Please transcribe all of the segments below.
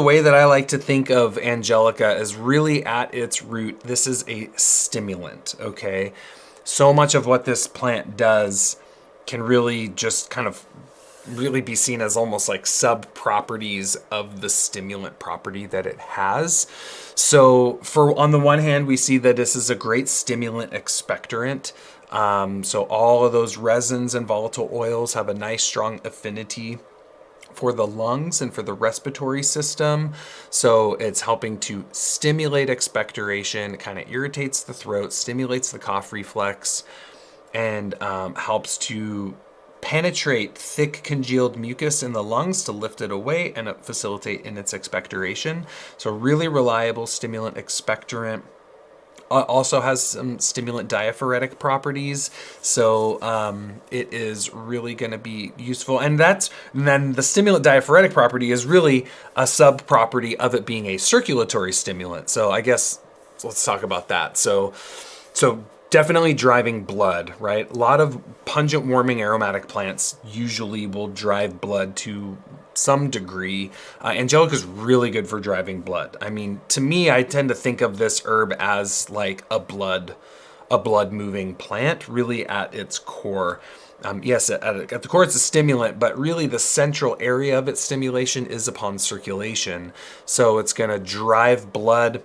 The way that I like to think of Angelica is really at its root, this is a stimulant, okay? So much of what this plant does can really just kind of really be seen as almost like sub properties of the stimulant property that it has. So for on the one hand, we see that this is a great stimulant expectorant. So all of those resins and volatile oils have a nice strong affinity for the lungs and for the respiratory system. So it's helping to stimulate expectoration, it kind of irritates the throat, stimulates the cough reflex, and helps to penetrate thick congealed mucus in the lungs to lift it away and facilitate in its expectoration. So really reliable stimulant expectorant. Also has some stimulant diaphoretic properties, so it is really going to be useful. And then the stimulant diaphoretic property is really a sub property of it being a circulatory stimulant. So I guess let's talk about that. So definitely driving blood, right? A lot of pungent warming aromatic plants usually will drive blood to some degree. Angelica is really good for driving blood. I mean, to me, I tend to think of this herb as like a blood moving plant, really at its core. Yes, at the core it's a stimulant, but really the central area of its stimulation is upon circulation. So it's going to drive blood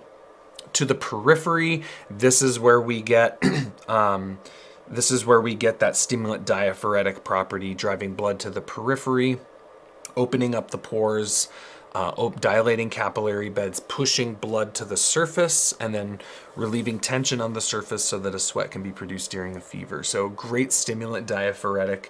to the periphery. This is where we get that stimulant diaphoretic property, driving blood to the periphery, opening up the pores, dilating capillary beds, pushing blood to the surface, and then relieving tension on the surface so that a sweat can be produced during a fever. So great stimulant diaphoretic